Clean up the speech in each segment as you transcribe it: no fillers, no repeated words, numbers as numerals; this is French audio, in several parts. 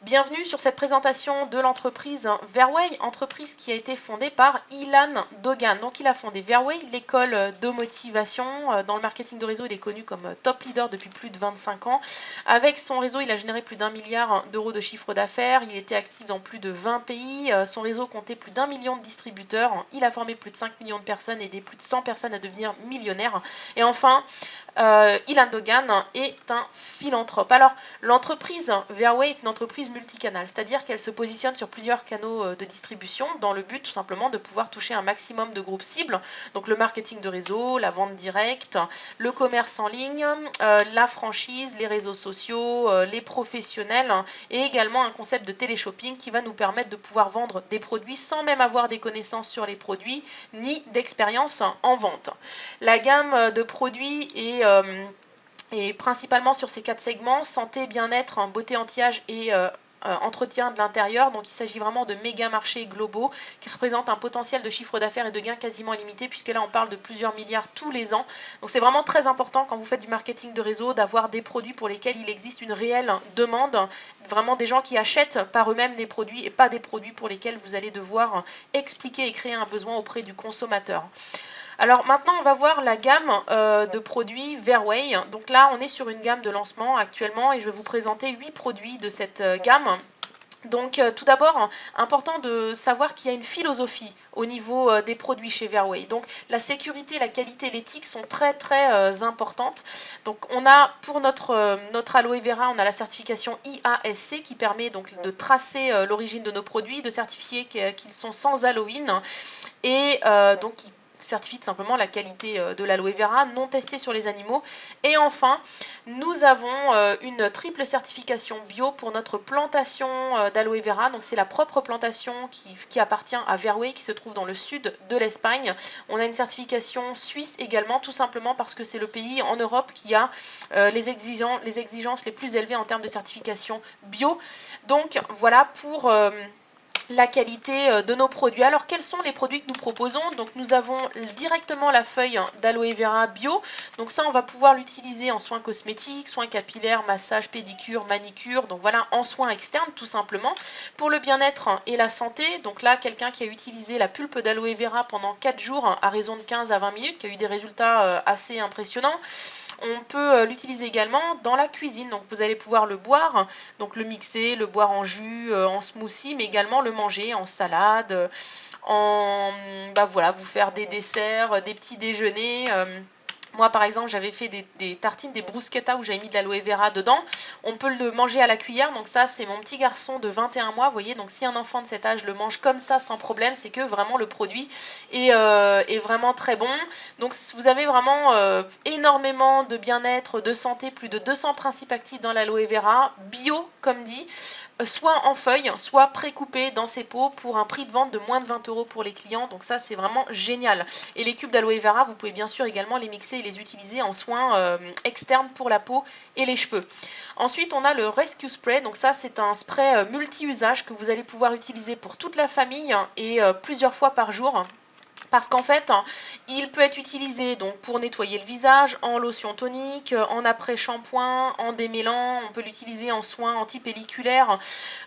Bienvenue sur cette présentation de l'entreprise Verway, entreprise qui a été fondée par Ilan Dogan. Donc il a fondé Verway, l'école de motivation. Dans le marketing de réseau, il est connu comme top leader depuis plus de 25 ans. Avec son réseau, il a généré plus d'1 milliard d'euros de chiffre d'affaires. Il était actif dans plus de 20 pays. Son réseau comptait plus d'1 million de distributeurs. Il a formé plus de 5 millions de personnes et aidé plus de 100 personnes à devenir millionnaires. Et enfin, Ilan Dogan est un philanthrope. Alors, l'entreprise Verway est une entreprise multicanal, c'est-à-dire qu'elle se positionne sur plusieurs canaux de distribution dans le but tout simplement de pouvoir toucher un maximum de groupes cibles, donc le marketing de réseau, la vente directe, le commerce en ligne, la franchise, les réseaux sociaux, les professionnels et également un concept de téléshopping qui va nous permettre de pouvoir vendre des produits sans même avoir des connaissances sur les produits ni d'expérience en vente. La gamme de produits est principalement sur ces 4 segments, santé, bien-être, beauté, anti-âge et entretien de l'intérieur. Donc il s'agit vraiment de méga marchés globaux qui représentent un potentiel de chiffre d'affaires et de gains quasiment illimité, puisque là on parle de plusieurs milliards tous les ans. Donc c'est vraiment très important quand vous faites du marketing de réseau d'avoir des produits pour lesquels il existe une réelle demande, vraiment des gens qui achètent par eux-mêmes des produits et pas des produits pour lesquels vous allez devoir expliquer et créer un besoin auprès du consommateur. Alors maintenant, on va voir la gamme de produits Verway. Donc là, on est sur une gamme de lancement actuellement et je vais vous présenter 8 produits de cette gamme. Donc tout d'abord, important de savoir qu'il y a une philosophie au niveau des produits chez Verway. Donc la sécurité, la qualité, l'éthique sont très importantes. Donc on a pour notre aloe vera, on a la certification IASC qui permet donc de tracer l'origine de nos produits, de certifier qu'ils sont sans Halloween et donc qui certifie tout simplement la qualité de l'aloe vera, non testée sur les animaux. Et enfin, nous avons une triple certification bio pour notre plantation d'aloe vera. Donc c'est la propre plantation qui appartient à Verway, qui se trouve dans le sud de l'Espagne. On a une certification suisse également, tout simplement parce que c'est le pays en Europe qui a les exigences les plus élevées en termes de certification bio. Donc voilà pour la qualité de nos produits. Alors quels sont les produits que nous proposons? Donc nous avons directement la feuille d'aloe vera bio. Donc ça on va pouvoir l'utiliser en soins cosmétiques, soins capillaires, massage, pédicure, manicure. Donc voilà, en soins externes tout simplement. Pour le bien-être et la santé, donc là quelqu'un qui a utilisé la pulpe d'aloe vera pendant 4 jours à raison de 15 à 20 minutes, qui a eu des résultats assez impressionnants. On peut l'utiliser également dans la cuisine, donc vous allez pouvoir le boire, donc le mixer, le boire en jus, en smoothie, mais également le manger en salade, voilà, vous faire des desserts, des petits déjeuners. Moi, par exemple, j'avais fait des tartines, des bruschettas où j'avais mis de l'aloe vera dedans. On peut le manger à la cuillère. Donc ça, c'est mon petit garçon de 21 mois. Vous voyez, donc si un enfant de cet âge le mange comme ça sans problème, c'est que vraiment le produit est vraiment très bon. Donc vous avez vraiment énormément de bien-être, de santé, plus de 200 principes actifs dans l'aloe vera, bio comme dit, soit en feuilles, soit précoupées dans ses pots pour un prix de vente de moins de 20 € pour les clients. Donc ça, c'est vraiment génial. Et les cubes d'aloe vera, vous pouvez bien sûr également les mixer et les utiliser en soins externes pour la peau et les cheveux. Ensuite, on a le Rescue Spray. Donc ça, c'est un spray multi-usage que vous allez pouvoir utiliser pour toute la famille et plusieurs fois par jour. Parce qu'en fait, il peut être utilisé donc pour nettoyer le visage, en lotion tonique, en après-shampoing, en démêlant. On peut l'utiliser en soins antipelliculaires.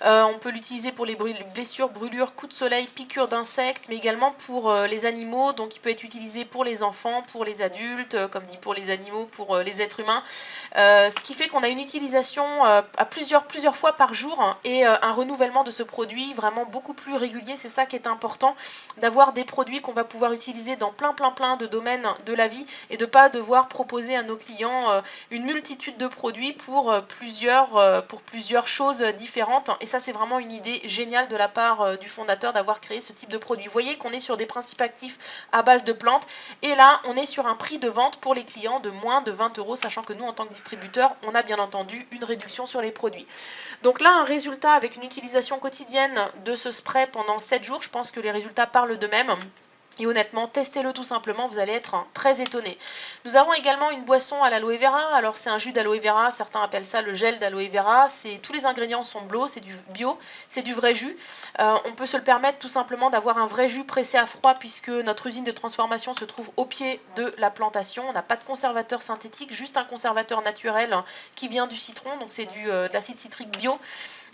On peut l'utiliser pour les blessures, brûlures, coups de soleil, piqûres d'insectes, mais également pour les animaux. Donc il peut être utilisé pour les enfants, pour les adultes, comme dit pour les animaux, pour les êtres humains. Ce qui fait qu'on a une utilisation à plusieurs fois par jour et un renouvellement de ce produit vraiment beaucoup plus régulier. C'est ça qui est important, d'avoir des produits qu'on va pouvoir utiliser dans plein de domaines de la vie et de pas devoir proposer à nos clients une multitude de produits pour plusieurs choses différentes. Et ça, c'est vraiment une idée géniale de la part du fondateur d'avoir créé ce type de produit. Vous voyez qu'on est sur des principes actifs à base de plantes et là on est sur un prix de vente pour les clients de moins de 20 €, sachant que nous en tant que distributeur on a bien entendu une réduction sur les produits. Donc là, un résultat avec une utilisation quotidienne de ce spray pendant 7 jours, je pense que les résultats parlent d'eux-mêmes. Et honnêtement, testez-le tout simplement, vous allez être très étonné. Nous avons également une boisson à l'aloe vera. Alors c'est un jus d'aloe vera, certains appellent ça le gel d'aloe vera. Tous les ingrédients sont c'est du bio, c'est du vrai jus. On peut se le permettre tout simplement d'avoir un vrai jus pressé à froid puisque notre usine de transformation se trouve au pied de la plantation. On n'a pas de conservateur synthétique, juste un conservateur naturel qui vient du citron, donc c'est de l'acide citrique bio.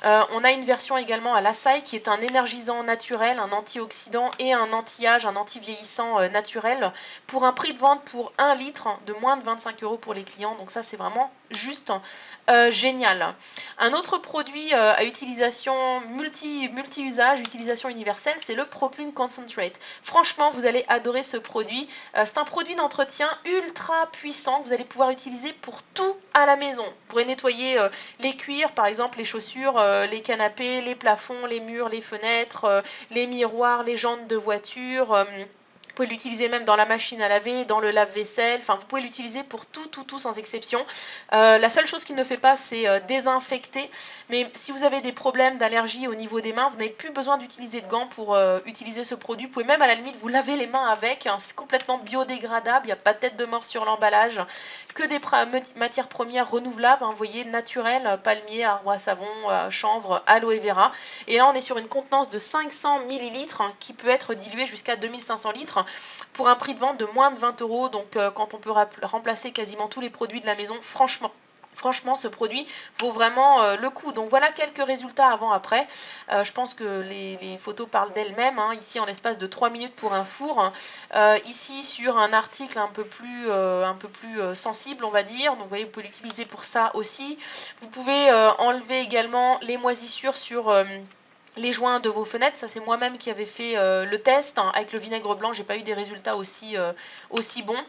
On a une version également à l'açaï qui est un énergisant naturel, un antioxydant et un anti-âge, un anti-vieillissant naturel pour un prix de vente pour 1 litre de moins de 25 € pour les clients. Donc ça c'est vraiment juste génial. Un autre produit à utilisation multi-usage, utilisation universelle, c'est le Proclean Concentrate. Franchement, vous allez adorer ce produit. C'est un produit d'entretien ultra puissant que vous allez pouvoir utiliser pour tout à la maison. Vous pourrez nettoyer les cuirs, par exemple les chaussures, les canapés, les plafonds, les murs, les fenêtres, les miroirs, les jantes de voiture. Vous pouvez l'utiliser même dans la machine à laver, dans le lave-vaisselle, enfin vous pouvez l'utiliser pour tout sans exception. La seule chose qu'il ne fait pas c'est désinfecter, mais si vous avez des problèmes d'allergie au niveau des mains, vous n'avez plus besoin d'utiliser de gants pour utiliser ce produit. Vous pouvez même à la limite vous laver les mains avec, hein. C'est complètement biodégradable, il n'y a pas de tête de mort sur l'emballage, que des matières premières renouvelables, hein, vous voyez, naturelles, palmier, arbre à savon, chanvre, aloe vera. Et là on est sur une contenance de 500 ml hein, qui peut être diluée jusqu'à 2500 litres pour un prix de vente de moins de 20 €. Donc quand on peut remplacer quasiment tous les produits de la maison, franchement, ce produit vaut vraiment le coup. Donc voilà quelques résultats avant-après. Je pense que les photos parlent d'elles-mêmes. Hein. Ici, en l'espace de 3 minutes pour un four. Ici, sur un article un peu plus sensible, on va dire. Donc vous voyez, vous pouvez l'utiliser pour ça aussi. Vous pouvez enlever également les moisissures sur les joints de vos fenêtres. Ça c'est moi-même qui avais fait le test hein. Avec le vinaigre blanc, j'ai pas eu des résultats aussi bons.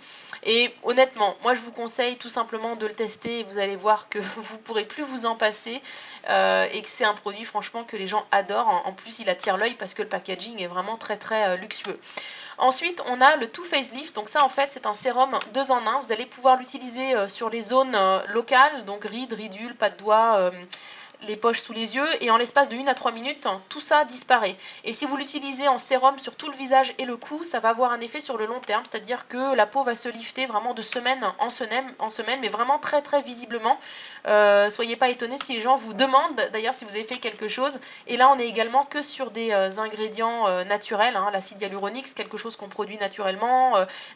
Et honnêtement, moi je vous conseille tout simplement de le tester et vous allez voir que vous pourrez plus vous en passer et que c'est un produit franchement que les gens adorent. En plus il attire l'œil parce que le packaging est vraiment très luxueux. Ensuite, on a le Too Facelift. Donc ça, en fait, c'est un sérum 2 en 1. Vous allez pouvoir l'utiliser sur les zones locales, donc rides, ridules, pas de doigts, les poches sous les yeux, et en l'espace de 1 à 3 minutes, tout ça disparaît. Et si vous l'utilisez en sérum sur tout le visage et le cou, ça va avoir un effet sur le long terme, c'est-à-dire que la peau va se lifter vraiment de semaine en semaine, mais vraiment très visiblement. Soyez pas étonnés si les gens vous demandent d'ailleurs si vous avez fait quelque chose. Et là, on est également que sur des ingrédients naturels, hein, l'acide hyaluronique, c'est quelque chose qu'on produit naturellement,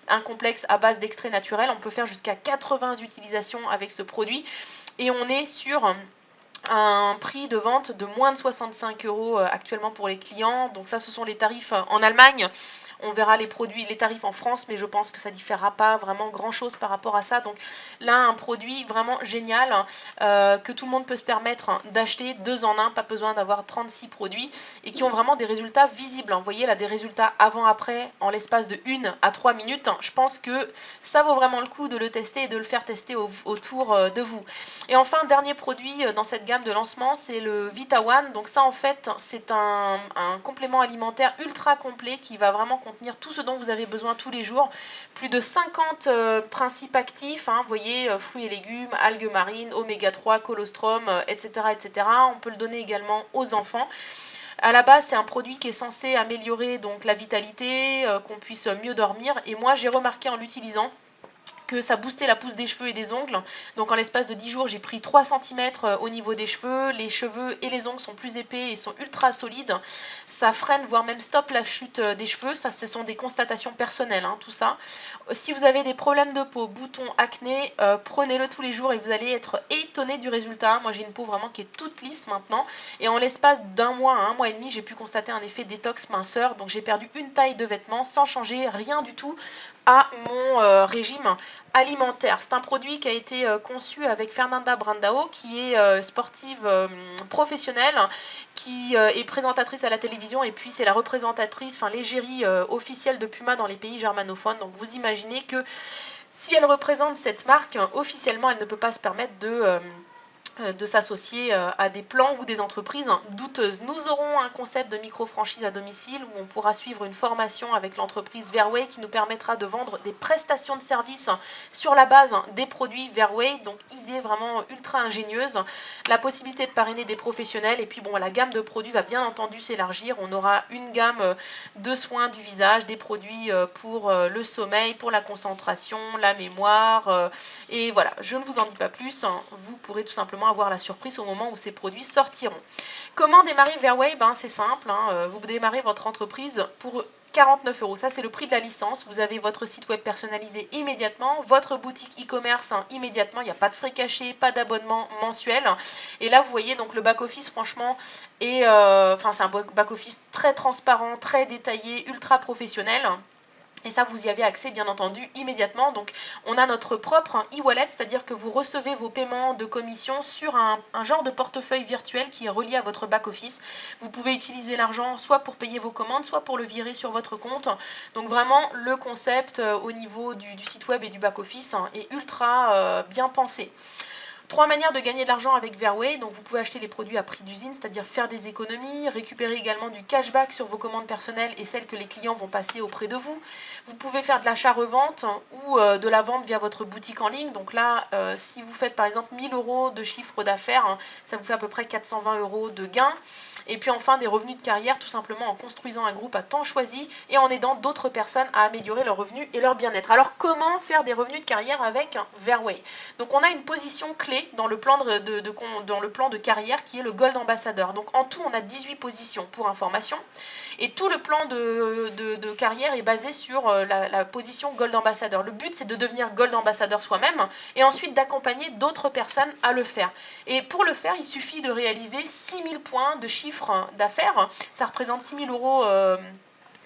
un complexe à base d'extrait naturel. On peut faire jusqu'à 80 utilisations avec ce produit, et on est sur un prix de vente de moins de 65 € actuellement pour les clients. Donc ça, ce sont les tarifs en Allemagne. On verra les tarifs en France, mais je pense que ça ne différera pas vraiment grand chose par rapport à ça. Donc là, un produit vraiment génial que tout le monde peut se permettre d'acheter 2 en 1, pas besoin d'avoir 36 produits, et qui ont vraiment des résultats visibles. Vous voyez là, des résultats avant-après en l'espace de 1 à 3 minutes. Je pense que ça vaut vraiment le coup de le tester et de le faire tester autour de vous. Et enfin, dernier produit dans cette gamme de lancement, c'est le Vita One. Donc ça, en fait, c'est un complément alimentaire ultra complet qui va vraiment contenir tout ce dont vous avez besoin tous les jours. Plus de 50 principes actifs, hein, vous voyez, fruits et légumes, algues marines, oméga 3, colostrum, etc. On peut le donner également aux enfants. À la base, c'est un produit qui est censé améliorer donc la vitalité, qu'on puisse mieux dormir. Et moi, j'ai remarqué en l'utilisant que ça boostait la pousse des cheveux et des ongles. Donc en l'espace de 10 jours, j'ai pris 3 cm au niveau des cheveux. Les cheveux et les ongles sont plus épais et sont ultra solides. Ça freine, voire même stoppe la chute des cheveux. Ça, ce sont des constatations personnelles, hein, tout ça. Si vous avez des problèmes de peau, boutons, acné, prenez-le tous les jours et vous allez être étonné du résultat. Moi, j'ai une peau vraiment qui est toute lisse maintenant. Et en l'espace d'un mois à 1 mois et demi, j'ai pu constater un effet détox minceur. Donc j'ai perdu une taille de vêtements sans changer rien du tout à mon régime alimentaire. C'est un produit qui a été conçu avec Fernanda Brandao, qui est sportive professionnelle, qui est présentatrice à la télévision, et puis c'est la représentatrice, enfin l'égérie officielle de Puma dans les pays germanophones. Donc vous imaginez que si elle représente cette marque, officiellement, elle ne peut pas se permettre de s'associer à des plans ou des entreprises douteuses. Nous aurons un concept de micro-franchise à domicile où on pourra suivre une formation avec l'entreprise Verway qui nous permettra de vendre des prestations de services sur la base des produits Verway. Donc idée vraiment ultra ingénieuse. La possibilité de parrainer des professionnels, et puis bon, la gamme de produits va bien entendu s'élargir. On aura une gamme de soins du visage, des produits pour le sommeil, pour la concentration, la mémoire, et voilà, je ne vous en dis pas plus. Vous pourrez tout simplement avoir la surprise au moment où ces produits sortiront. Comment démarrer Verway? C'est simple, hein, vous démarrez votre entreprise pour 49 €. Ça, c'est le prix de la licence. Vous avez votre site web personnalisé immédiatement, votre boutique e-commerce immédiatement. Il n'y a pas de frais cachés, pas d'abonnement mensuel. Et là, vous voyez, donc le back-office, franchement, c'est un back-office très transparent, très détaillé, ultra professionnel. Et ça, vous y avez accès, bien entendu, immédiatement. Donc, on a notre propre e-wallet, c'est-à-dire que vous recevez vos paiements de commission sur un genre de portefeuille virtuel qui est relié à votre back-office. Vous pouvez utiliser l'argent soit pour payer vos commandes, soit pour le virer sur votre compte. Donc, vraiment, le concept au niveau du site web et du back-office est ultra bien pensé. 3 manières de gagner de l'argent avec Verway. Donc vous pouvez acheter les produits à prix d'usine, c'est-à-dire faire des économies, récupérer également du cashback sur vos commandes personnelles et celles que les clients vont passer auprès de vous. Vous pouvez faire de l'achat-revente ou de la vente via votre boutique en ligne. Donc là, si vous faites par exemple 1000 € de chiffre d'affaires, ça vous fait à peu près 420 € de gain. Et puis enfin des revenus de carrière, tout simplement en construisant un groupe à temps choisi et en aidant d'autres personnes à améliorer leurs revenus et leur bien-être. Alors comment faire des revenus de carrière avec Verway? Donc on a une position clé dans le plan de carrière qui est le Gold Ambassador. Donc en tout, on a 18 positions pour information. Et tout le plan de carrière est basé sur la position Gold Ambassador. Le but, c'est de devenir Gold Ambassador soi-même et ensuite d'accompagner d'autres personnes à le faire. Et pour le faire, il suffit de réaliser 6000 points de chiffre d'affaires. Ça représente 6000 €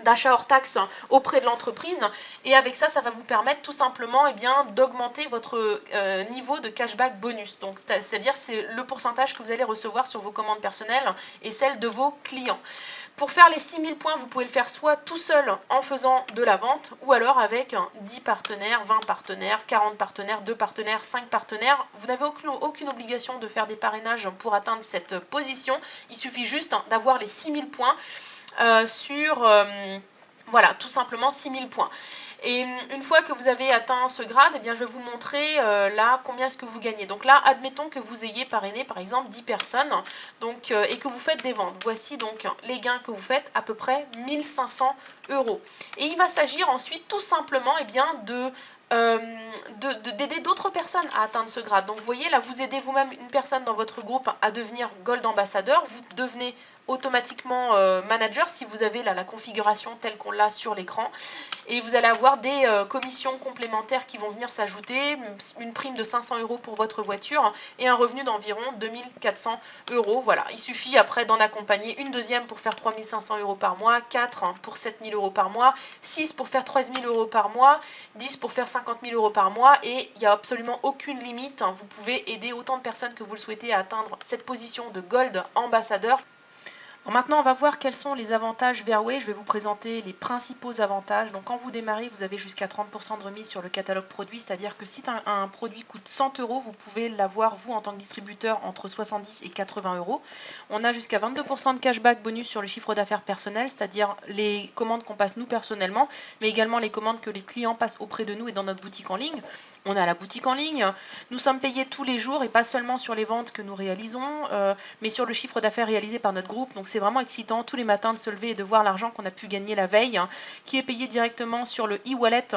d'achat hors taxe auprès de l'entreprise et avec ça, ça va vous permettre tout simplement d'augmenter votre niveau de cashback bonus. Donc c'est-à-dire c'est le pourcentage que vous allez recevoir sur vos commandes personnelles et celles de vos clients. Pour faire les 6000 points, vous pouvez le faire soit tout seul en faisant de la vente ou alors avec 10 partenaires, 20 partenaires, 40 partenaires, 2 partenaires, 5 partenaires. Vous n'avez aucune obligation de faire des parrainages pour atteindre cette position. Il suffit juste d'avoir les 6000 points voilà, tout simplement 6000 points. Et une fois que vous avez atteint ce grade, je vais vous montrer là combien est-ce que vous gagnez. Donc là, admettons que vous ayez parrainé par exemple 10 personnes et que vous faites des ventes. Voici donc les gains que vous faites, à peu près 1500 €. Et il va s'agir ensuite tout simplement d'aider d'autres personnes à atteindre ce grade. Donc vous voyez là, vous aidez vous-même une personne dans votre groupe à devenir Gold Ambassadeur, vous devenez automatiquement manager si vous avez la configuration telle qu'on l'a sur l'écran et vous allez avoir des commissions complémentaires qui vont venir s'ajouter, une prime de 500 € pour votre voiture et un revenu d'environ 2400 €. Voilà, il suffit après d'en accompagner une deuxième pour faire 3500 € par mois, 4 pour 7000 € par mois, 6 pour faire 13000 € par mois, 10 pour faire 50 000 € par mois et il n'y a absolument aucune limite. Vous pouvez aider autant de personnes que vous le souhaitez à atteindre cette position de Gold Ambassadeur. Maintenant, on va voir quels sont les avantages Verway. Je vais vous présenter les principaux avantages. Donc, quand vous démarrez, vous avez jusqu'à 30% de remise sur le catalogue produit, c'est-à-dire que si un produit coûte 100 €, vous pouvez l'avoir, vous, en tant que distributeur, entre 70 et 80 €. On a jusqu'à 22% de cashback bonus sur le chiffre d'affaires personnel, c'est-à-dire les commandes qu'on passe nous personnellement, mais également les commandes que les clients passent auprès de nous et dans notre boutique en ligne. On a la boutique en ligne. Nous sommes payés tous les jours et pas seulement sur les ventes que nous réalisons, mais sur le chiffre d'affaires réalisé par notre groupe. Donc, c'est vraiment excitant tous les matins de se lever et de voir l'argent qu'on a pu gagner la veille, qui est payé directement sur le e-wallet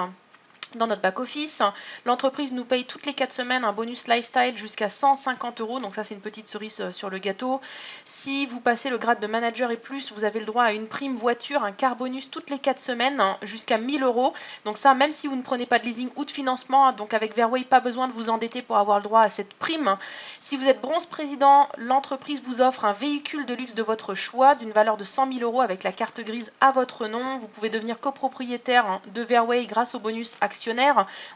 dans notre back-office. L'entreprise nous paye toutes les 4 semaines un bonus lifestyle jusqu'à 150 €, donc ça c'est une petite cerise sur le gâteau. Si vous passez le grade de manager et plus, vous avez le droit à une prime voiture, un car bonus toutes les 4 semaines jusqu'à 1000 €. Donc ça, même si vous ne prenez pas de leasing ou de financement, donc avec Verway, pas besoin de vous endetter pour avoir le droit à cette prime. Si vous êtes bronze président, l'entreprise vous offre un véhicule de luxe de votre choix d'une valeur de 100 000 € avec la carte grise à votre nom. Vous pouvez devenir copropriétaire de Verway grâce au bonus actionnaire.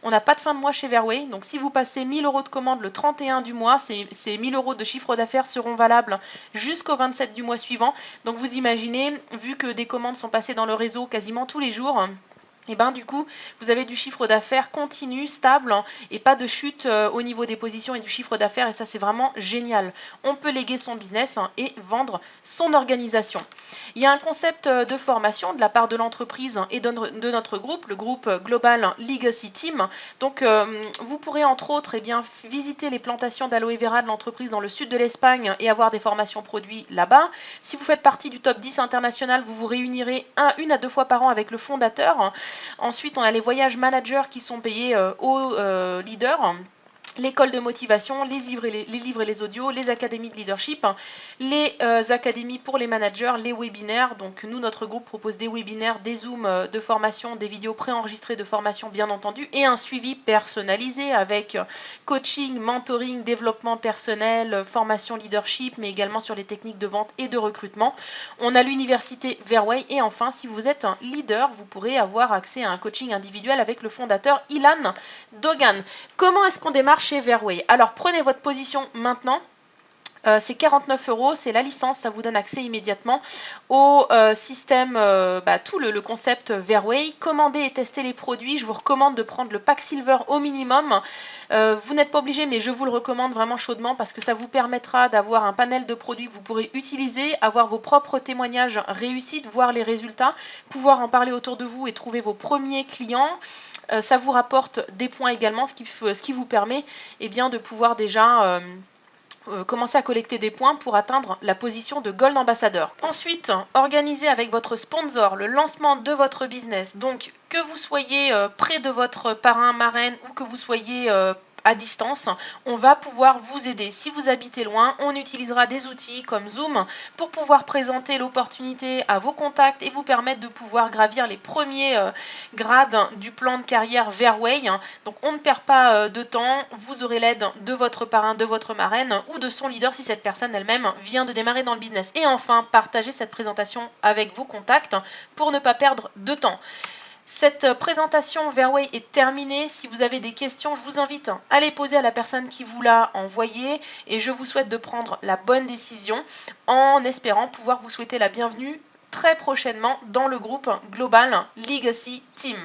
On n'a pas de fin de mois chez Verway, donc si vous passez 1000 € de commande le 31 du mois, ces 1000 € de chiffre d'affaires seront valables jusqu'au 27 du mois suivant. Donc vous imaginez, vu que des commandes sont passées dans le réseau quasiment tous les jours, et du coup, vous avez du chiffre d'affaires continu, stable et pas de chute au niveau des positions et du chiffre d'affaires et ça c'est vraiment génial. On peut léguer son business et vendre son organisation. Il y a un concept de formation de la part de l'entreprise et de notre groupe, le groupe Global Legacy Team. Donc vous pourrez entre autres visiter les plantations d'aloe vera de l'entreprise dans le sud de l'Espagne et avoir des formations produits là-bas. Si vous faites partie du top 10 international, vous vous réunirez 1 à 2 fois par an avec le fondateur. Ensuite, on a les voyages managers qui sont payés aux leaders. l'école de motivation, les livres et les audios, les académies de leadership, les académies pour les managers, les webinaires. Donc nous, notre groupe propose des webinaires, des zooms de formation, des vidéos préenregistrées de formation bien entendu, et un suivi personnalisé avec coaching, mentoring, développement personnel, formation leadership, mais également sur les techniques de vente et de recrutement. On a l'université Verway, et enfin, si vous êtes un leader, vous pourrez avoir accès à un coaching individuel avec le fondateur Ilan Dogan. Comment est-ce qu'on démarre chez Verway? Alors prenez votre position maintenant. C'est 49 €, c'est la licence, ça vous donne accès immédiatement au système, tout le concept Verway. Commandez et testez les produits, je vous recommande de prendre le pack Silver au minimum. Vous n'êtes pas obligé, mais je vous le recommande vraiment chaudement parce que ça vous permettra d'avoir un panel de produits que vous pourrez utiliser, avoir vos propres témoignages réussites, voir les résultats, pouvoir en parler autour de vous et trouver vos premiers clients. Ça vous rapporte des points également, ce qui vous permet de pouvoir déjà commencer à collecter des points pour atteindre la position de Gold Ambassadeur. Ensuite, organisez avec votre sponsor le lancement de votre business. Donc, que vous soyez près de votre parrain, marraine ou que vous soyez à distance, on va pouvoir vous aider. Si vous habitez loin, on utilisera des outils comme Zoom pour pouvoir présenter l'opportunité à vos contacts et vous permettre de pouvoir gravir les premiers grades du plan de carrière Verway. Donc on ne perd pas de temps, vous aurez l'aide de votre parrain, de votre marraine ou de son leader si cette personne elle-même vient de démarrer dans le business. Et enfin, partagez cette présentation avec vos contacts pour ne pas perdre de temps. Cette présentation Verway est terminée. Si vous avez des questions, je vous invite à les poser à la personne qui vous l'a envoyé et je vous souhaite de prendre la bonne décision en espérant pouvoir vous souhaiter la bienvenue très prochainement dans le groupe Global Legacy Team.